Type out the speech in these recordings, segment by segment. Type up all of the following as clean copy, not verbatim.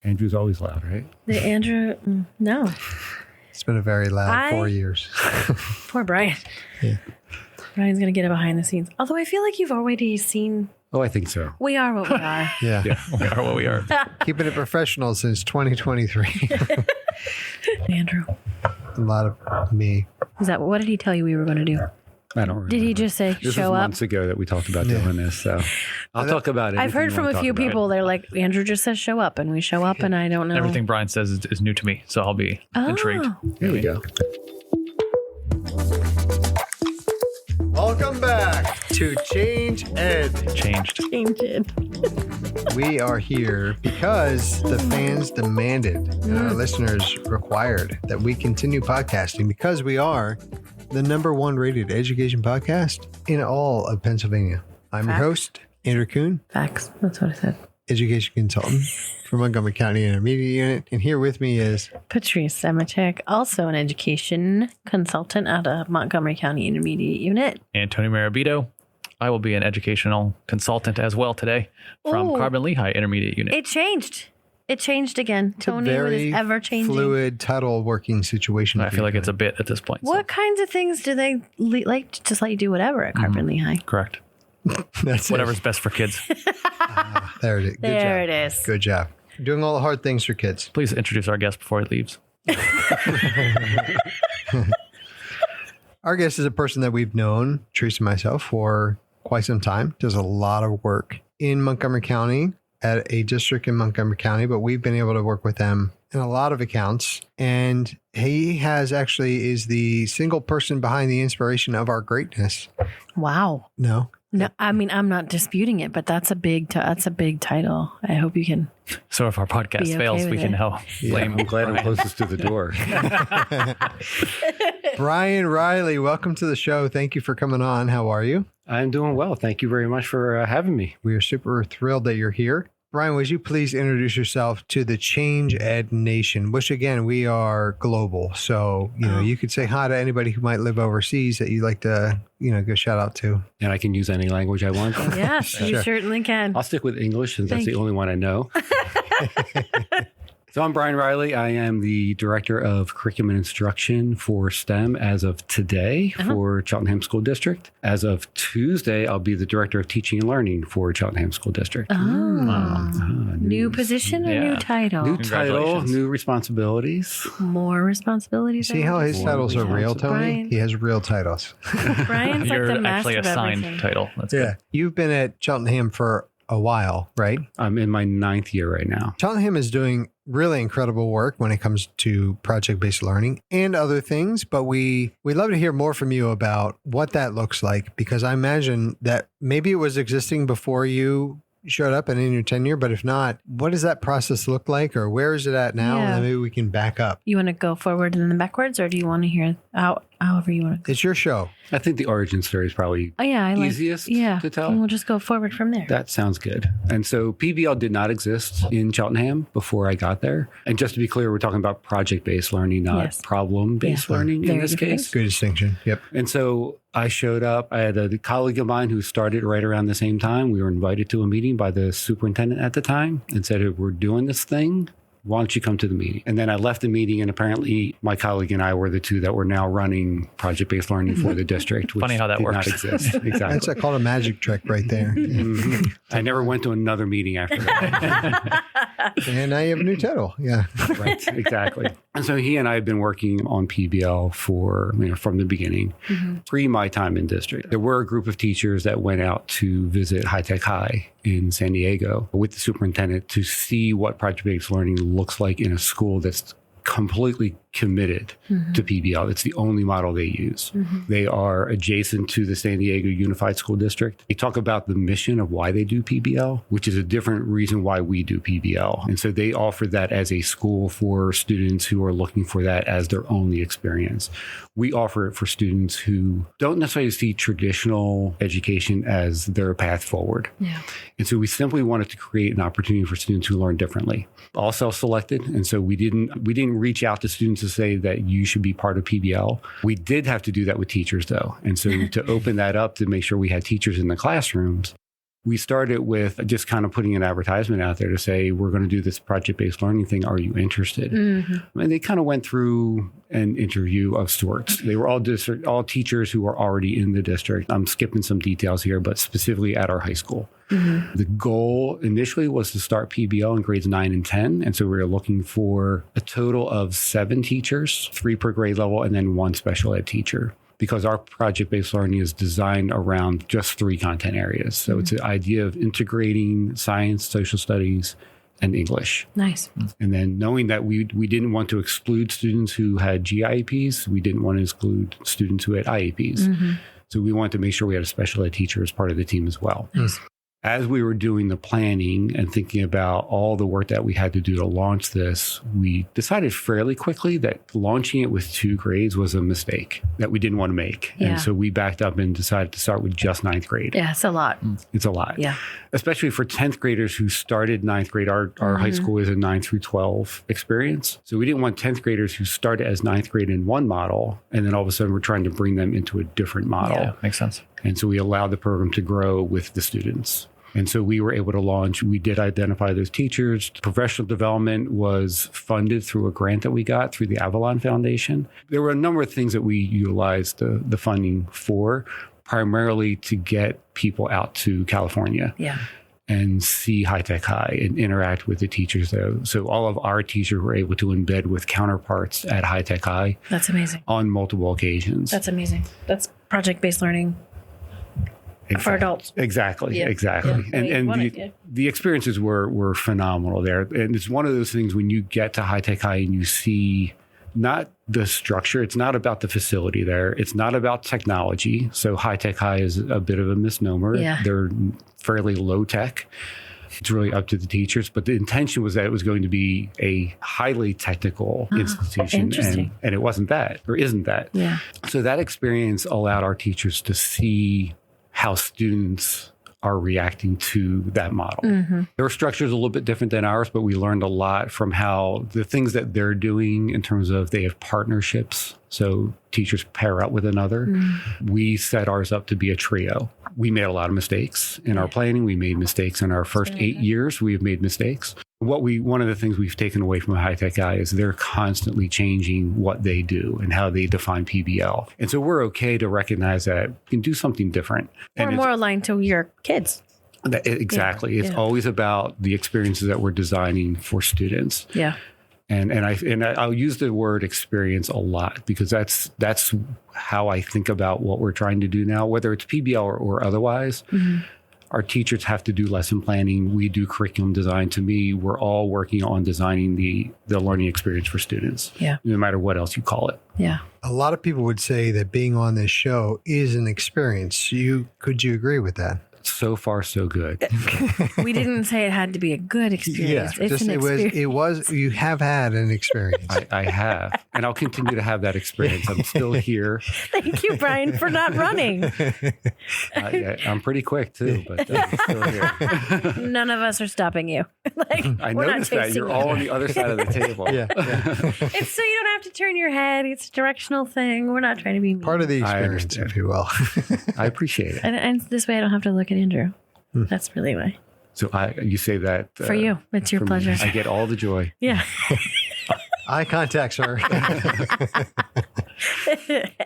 Andrew's always loud, right? No. It's been a very loud 4 years. Poor Brian. Yeah. Brian's going to get it behind the scenes. Although I feel like you've already seen... Oh, I think so. We are what we are. Yeah. We are what we are. Keeping it professional since 2023. Andrew. A lot of me. What did he tell you we were going to do? I don't remember. Did he just say, this show was up? months ago that we talked about doing this, so I'll talk about it. I've heard from a few people, they're like, Andrew just says show up, and we show up, and I don't know. Everything Brian says is new to me, so I'll be intrigued. Here we go. Welcome back to Change Ed. Changed. Change it. We are here because the fans demanded and our listeners required that we continue podcasting because we are the #1 rated education podcast in all of Pennsylvania. I'm your host, Andrew Kuhn, Facts. That's what I said. education consultant for Montgomery County Intermediate Unit. And here with me is Patrice Semichek, also an education consultant at a Montgomery County Intermediate Unit. And Tony Marabito. I will be an educational consultant as well today from Carbon Lehigh Intermediate Unit. It changed. It changed again. it's a Tony very was ever changing. fluid title working situation. I feel like it's a bit at this point. so. What kinds of things do they like to just let you do whatever at Carbon Lehigh? Correct. That's Whatever's best for kids. There it is. Good There job. it is. Good job. Doing all the hard things for kids. Please introduce our guest before he leaves. Our guest is a person that we've known, Teresa and myself, for quite some time. Does a lot of work in Montgomery County at a district in Montgomery County, but we've been able to work with them in a lot of accounts. And he is the single person behind the inspiration of our greatness. Wow. No. No, I mean, I'm not disputing it, but that's a big title. I hope you can. So if our podcast Be okay fails, with we can it. help blame I'm glad I'm closest to the door. Brian Riley, welcome to the show. Thank you for coming on. How are you? I'm doing well. Thank you very much for having me. We are super thrilled that you're here. Brian, would you please introduce yourself to the Change Ed Nation, which again, we are global. So, you could say hi to anybody who might live overseas that you'd like to, go shout out to. And I can use any language I want. Yes, you certainly can. I'll stick with English since that's Thank the only one I know. So I'm Brian Riley. I am the Director of Curriculum and Instruction for STEM as of today for Cheltenham School District. As of Tuesday, I'll be the Director of Teaching and Learning for Cheltenham School District. New position or new title? New title, Congratulations. new responsibilities. More responsibilities. See how his titles are real, Tony? Brian. He has real titles. Brian's like You're the master actually of assigned everything. title. That's good. You've been at Cheltenham for a while, right? I'm in my 9th year right now. Cheltenham is doing really incredible work when it comes to project-based learning and other things, but we'd love to hear more from you about what that looks like, because I imagine that maybe it was existing before you showed up and in your tenure, but if not, what does that process look like, or where is it at now? Yeah. And then maybe we can back up. You want to go forward and then backwards, or do you want to hear however you want to go? It's your show. I think the origin story is probably Oh, yeah. I easiest to tell. And we'll just go forward from there. That sounds good. And so PBL did not exist in Cheltenham before I got there. And just to be clear, we're talking about project-based learning, not Yes. problem-based learning in Very this different case. Good distinction. Yep. And so I showed up. I had a colleague of mine who started right around the same time. We were invited to a meeting by the superintendent at the time and said, hey, we're doing this thing. Why don't you come to the meeting? And then I left the meeting, and apparently my colleague and I were the two that were now running project-based learning for the district. Which Funny how that did works. Not exist. Exactly. That's called a magic trick right there. Mhm. I never went to another meeting after that. And now you have a new title. Yeah. Right, exactly. And so he and I have been working on PBL for, from the beginning, pre my time in district. There were a group of teachers that went out to visit High Tech High in San Diego with the superintendent to see what project-based learning looks like in a school that's completely committed to PBL. It's the only model they use. They are adjacent to the San Diego Unified School District. They talk about the mission of why they do PBL, which is a different reason why we do PBL. And so they offer that as a school for students who are looking for that as their only experience. We offer it for students who don't necessarily see traditional education as their path forward. Yeah. And so we simply wanted to create an opportunity for students who learn differently, all self-selected. And so we didn't reach out to students to say that you should be part of PBL. We did have to do that with teachers though. And so to open that up to make sure we had teachers in the classrooms, We started with just kind of putting an advertisement out there to say, we're going to do this project-based learning thing. Are you interested? Mm-hmm. And they kind of went through an interview of sorts. They were all teachers who were already in the district. I'm skipping some details here, but specifically at our high school. Mm-hmm. The goal initially was to start PBL in grades 9 and 10. And so we were looking for a total of 7 teachers, 3 per grade level, and then 1 special ed teacher, because our project-based learning is designed around just 3 content areas. So it's an idea of integrating science, social studies, and English. Nice. And then knowing that we didn't want to exclude students who had GIEPs, we didn't want to exclude students who had IEPs. Mm-hmm. So we wanted to make sure we had a special ed teacher as part of the team as well. Nice. As we were doing the planning and thinking about all the work that we had to do to launch this, we decided fairly quickly that launching it with 2 grades was a mistake that we didn't want to make. Yeah. And so we backed up and decided to start with just 9th grade. Yeah, it's a lot. It's a lot. Yeah. Especially for 10th graders who started 9th grade. Our high school is a 9 through 12 experience. So we didn't want 10th graders who started as 9th grade in one model, and then all of a sudden we're trying to bring them into a different model. Yeah, makes sense. And so we allowed the program to grow with the students. And so we were able to launch. We did identify those teachers. Professional development was funded through a grant that we got through the Avalon Foundation. There were a number of things that we utilized the funding for, primarily to get people out to California. Yeah. And see High Tech High and interact with the teachers there. So all of our teachers were able to embed with counterparts at High Tech High. That's amazing. On multiple occasions. That's amazing. That's project-based learning. Exactly. For adults. Exactly. Yeah. Exactly. Yeah. And the experiences were phenomenal there. And it's one of those things when you get to High Tech High and you see not the structure, it's not about the facility there. It's not about technology. So High Tech High is a bit of a misnomer. Yeah. They're fairly low tech. It's really up to the teachers. But the intention was that it was going to be a highly technical institution. And it wasn't that, or isn't that. Yeah. So that experience allowed our teachers to see how students are reacting to that model. Mm-hmm. Their structure is a little bit different than ours, but we learned a lot from how the things that they're doing in terms of they have partnerships. So teachers pair up with another. Mm-hmm. We set ours up to be a trio. We made a lot of mistakes in our planning. We made mistakes in our first 8 years. We've made mistakes. One of the things we've taken away from a High Tech Guy is they're constantly changing what they do and how they define PBL. And so we're okay to recognize that we can do something different. Or more aligned to your kids. Exactly. Yeah. It's always about the experiences that we're designing for students. Yeah. And I'll use the word experience a lot because that's how I think about what we're trying to do now, whether it's PBL or otherwise. Mm-hmm. Our teachers have to do lesson planning. We do curriculum design. To me, we're all working on designing the learning experience for students. Yeah. No matter what else you call it. Yeah. A lot of people would say that being on this show is an experience. Could you agree with that? So far, so good. We didn't say it had to be a good experience. Yeah, it was. You have had an experience. I have, and I'll continue to have that experience. I'm still here. Thank you, Brian, for not running. I'm pretty quick too, but I'm still here. None of us are stopping you. I noticed that you're all on the other side of the table. Yeah. It's so you don't have to turn your head. It's a directional thing. We're not trying to be mean. Part of the experience, if you will. I appreciate it. And this way I don't have to look at Andrew. That's really why. So you say that for you. It's your pleasure. I get all the joy. Yeah. Eye contact, sir.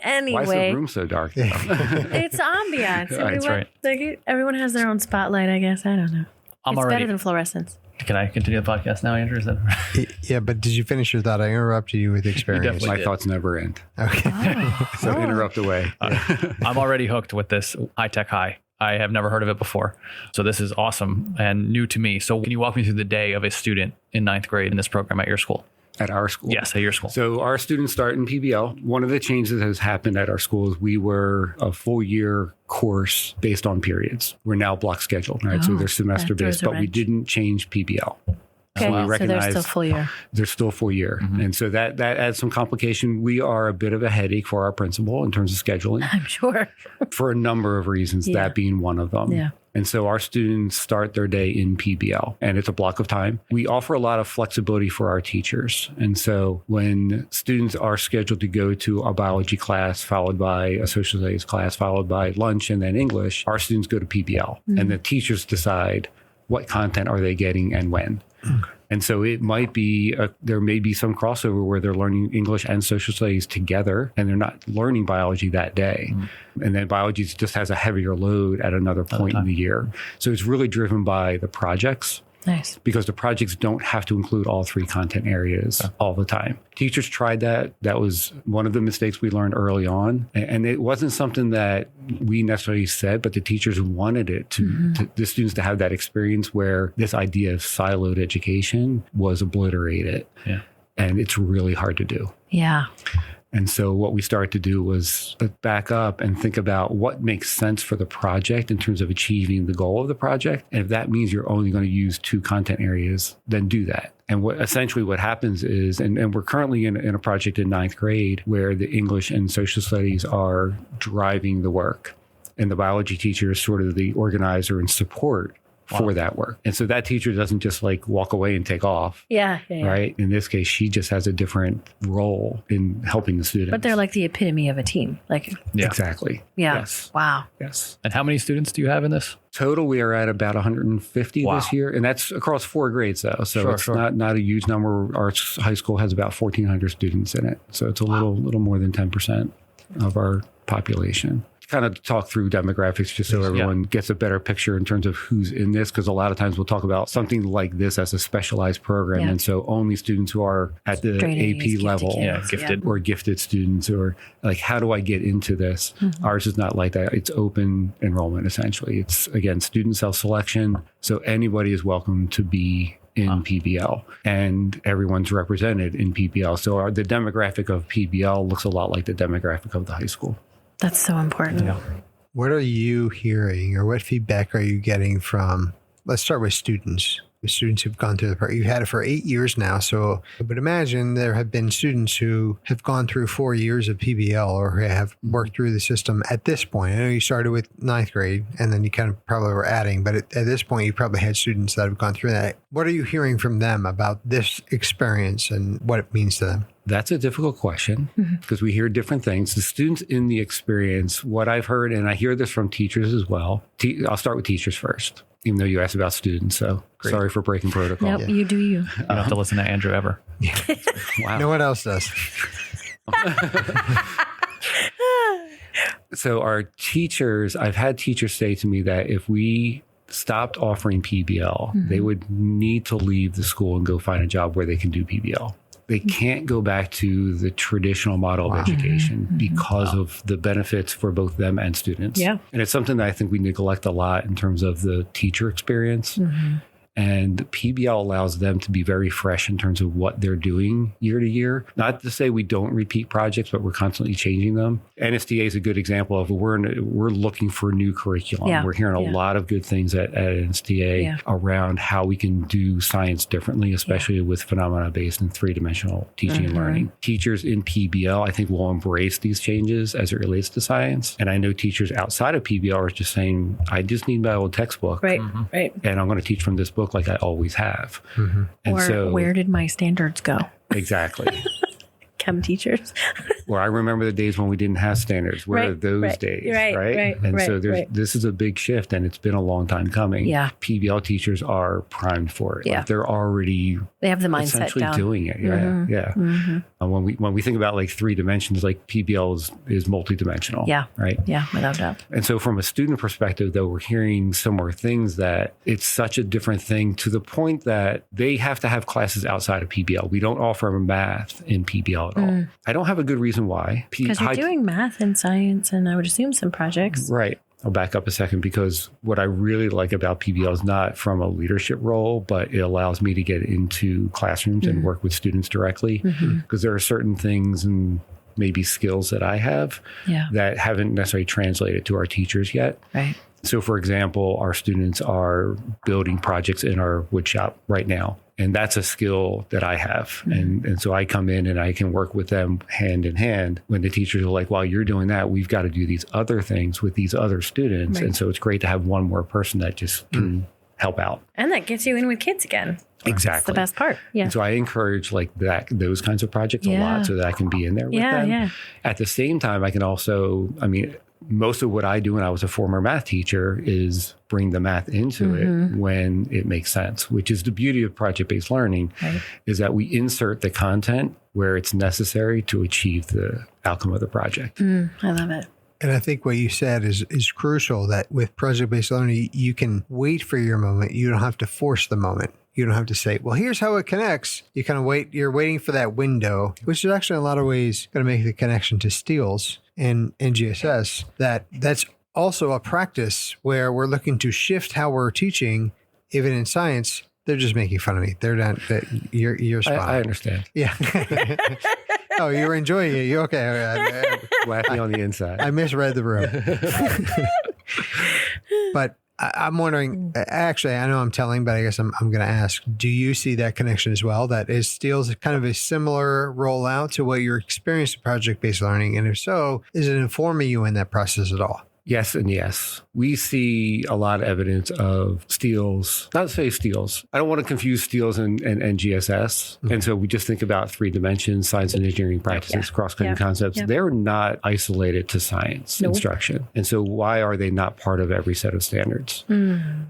Anyway. Why is the room so dark? It's ambiance. That's right. Everyone has their own spotlight, I guess. I don't know. It's better than fluorescence. Can I continue the podcast now, Andrew? Is that Yeah, but did you finish your thought? I interrupted you with experience. My thoughts never end. Okay. So interrupt away. I'm already hooked with this High Tech High. I have never heard of it before. So this is awesome and new to me. So can you walk me through the day of a student in 9th grade in this program at your school? At our school? Yes, at your school. So our students start in PBL. One of the changes that has happened at our school is we were a full year course based on periods. We're now block scheduled, right? So they're semester based, but we didn't change PBL. Okay, so they're still full year. They're still full year. Mm-hmm. And so that adds some complication. We are a bit of a headache for our principal in terms of scheduling. I'm sure. For a number of reasons, that being one of them. Yeah. And so our students start their day in PBL, and it's a block of time. We offer a lot of flexibility for our teachers. And so when students are scheduled to go to a biology class, followed by a social studies class, followed by lunch, and then English, our students go to PBL. And the teachers decide what content are they getting and when. And so it might be, there may be some crossover where they're learning English and social studies together, and they're not learning biology that day. And then biology just has a heavier load at another point in the year. So it's really driven by the projects. Nice. Because the projects don't have to include all 3 content areas all the time. Teachers tried that. That was one of the mistakes we learned early on. And it wasn't something that we necessarily said, but the teachers wanted it to the students to have that experience where this idea of siloed education was obliterated. Yeah. And it's really hard to do. Yeah. And so what we started to do was back up and think about what makes sense for the project in terms of achieving the goal of the project. And if that means you're only going to use 2 content areas, then do that. And what happens is, and we're currently in a project in 9th grade where the English and social studies are driving the work. And the biology teacher is sort of the organizer and support for that work. And so that teacher doesn't just like walk away and take off. Yeah. Right. In this case, she just has a different role in helping the students. But they're like the epitome of a team. Like, Exactly. yeah. Yes. Wow. Yes. And how many students do you have in this? Total, we are at about 150 this year. And that's across 4 grades, though. So it's not a huge number. Our high school has about 1,400 students in it. So it's a little more than 10% of our population. Kind of talk through demographics just so everyone gets a better picture in terms of who's in this, because a lot of times we'll talk about something like this as a specialized program. And so only students who are at the AP level, gifted or gifted students, or like, how do I get into this? Ours is not like that. It's open enrollment, essentially. It's, again, student self-selection. So anybody is welcome to be in PBL, and everyone's represented in PBL. So the demographic of PBL looks a lot like the demographic of the high school. That's so important. Yeah. What are you hearing, or what feedback are you getting from, let's start with students. The students who've gone through the program. You've had it for 8 years now. So I would imagine there have been students who have gone through 4 years of PBL or have worked through the system at this point. I know you started with 9th grade and then you kind of probably were adding, but at this point you probably had students that have gone through that. What are you hearing from them about this experience and what it means to them? That's a difficult question because we hear different things. The students in the experience, what I've heard, and I hear this from teachers as well. I'll start with teachers first, even though you asked about students. So sorry for breaking protocol. Nope, you do you. You don't have to listen to Andrew ever. Wow. No one else does. So our teachers, I've had teachers say to me that if we stopped offering PBL, they would need to leave the school and go find a job where they can do PBL. They can't go back to the traditional model of education because of the benefits for both them and students. Yeah. And it's something that I think we neglect a lot in terms of the teacher experience. And PBL allows them to be very fresh in terms of what they're doing year to year. Not to say we don't repeat projects, but we're constantly changing them. NSDA is a good example of we're looking for new curriculum. Yeah. We're hearing a lot of good things at NSDA around how we can do science differently, especially with phenomena-based and 3-dimensional teaching and learning. Teachers in PBL, I think, will embrace these changes as it relates to science. And I know teachers outside of PBL are just saying, I just need my old textbook. Right, right. And I'm going to teach from this book like I always have. Mm-hmm. And or so, where did my standards go? Exactly. Chem teachers. Or I remember the days when we didn't have standards. Where are those days? Right. And so this is a big shift, and it's been a long time coming. Yeah. PBL teachers are primed for it. Yeah. Like they're already They have the mindset essentially down. doing it. Yeah. When we think about like 3 dimensions, like PBL is multidimensional. Yeah. Right. Yeah, without doubt. And so from a student perspective, though, we're hearing similar things that it's such a different thing to the point that they have to have classes outside of PBL. We don't offer math in PBL at all. I don't have a good reason why. Because you're doing math and science, and I would assume some projects. Right. I'll back up a second, because what I really like about PBL is not from a leadership role, but it allows me to get into classrooms and work with students directly. Because there are certain things, and maybe skills that I have Yeah. that haven't necessarily translated to our teachers yet. Right. So, for example, our students are building projects in our wood shop right now. And that's a skill that I have. And so I come in and I can work with them hand in hand when the teachers are like, while you're doing that, we've got to do these other things with these other students. Right. And so it's great to have one more person that just can help out. And that gets you in with kids again. Exactly. That's the best part. Yeah. And so I encourage like those kinds of projects a Yeah. lot so that I can be in there with Yeah, them. yeah. At the same time, I can also, most of what I do when I was a former math teacher is bring the math into it when it makes sense, which is the beauty of project-based learning, Right. is that we insert the content where it's necessary to achieve the outcome of the project. I love it. And I think what you said is crucial, that with project-based learning, you can wait for your moment. You don't have to force the moment. You don't have to say, well, here's how it connects. You kind of wait. You're waiting for that window, which is actually in a lot of ways going to make the connection to steels and NGSS. That's also a practice where we're looking to shift how we're teaching, even in science. They're just making fun of me. They're not. You're spot on. I understand. Yeah. Oh, you were enjoying it. You're okay. Laughing on the inside. I misread the room. But I'm wondering, actually, I know I'm telling, but I guess I'm going to ask, do you see that connection as well? That is Steele's kind of a similar rollout to what you're experiencing project-based learning? And if so, is it informing you in that process at all? Yes and yes. We see a lot of evidence of steels, not to say steels. I don't want to confuse steels and GSS. And so we just think about 3 dimensions, science and engineering practices, cross-cutting concepts. Yeah. They're not isolated to science instruction. And so why are they not part of every set of standards?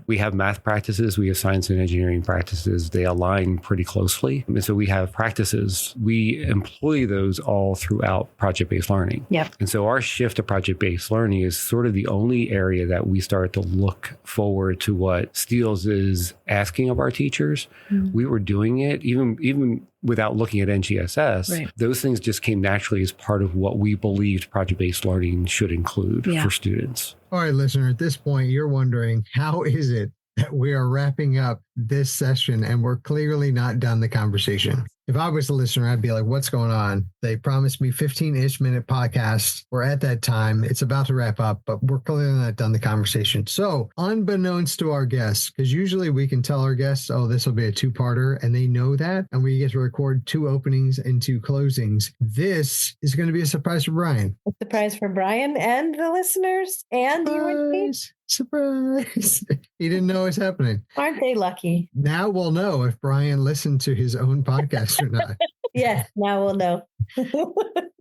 We have math practices, we have science and engineering practices. They align pretty closely. And so we have practices. We employ those all throughout project-based learning. Yep. And so our shift to project-based learning is sort of the only area that we start to look forward to what Steele's is asking of our teachers. We were doing it even without looking at NGSS. Right. Those things just came naturally as part of what we believed project-based learning should include for students. All right, listener, at this point, you're wondering, how is it that we are wrapping up this session and we're clearly not done the conversation? If I was a listener, I'd be like, what's going on? They promised me 15-ish minute podcast. We're at that time. It's about to wrap up, but we're clearly not done the conversation. So unbeknownst to our guests, because usually we can tell our guests, oh, this will be a 2-parter, and they know that. And we get to record 2 openings and 2 closings. This is going to be a surprise for Brian. A surprise for Brian and the listeners and you and me. Surprise. He didn't know it was happening. Aren't they lucky? Now we'll know if Brian listened to his own podcast or not. Yes, now we'll know.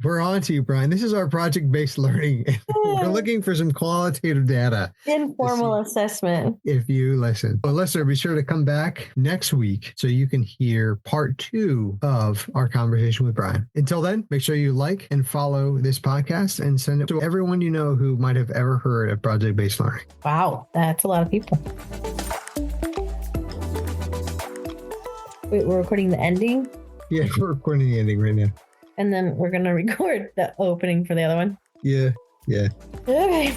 We're on to you, Brian. This is our project-based learning. We're looking for some qualitative data. Informal assessment. If you listen. Well, listener, be sure to come back next week so you can hear part 2 of our conversation with Brian. Until then, make sure you like and follow this podcast and send it to everyone you know who might have ever heard of project-based learning. Wow, that's a lot of people. Wait, we're recording the ending? Yeah, we're recording the ending right now. And then we're going to record the opening for the other one. Yeah. Okay.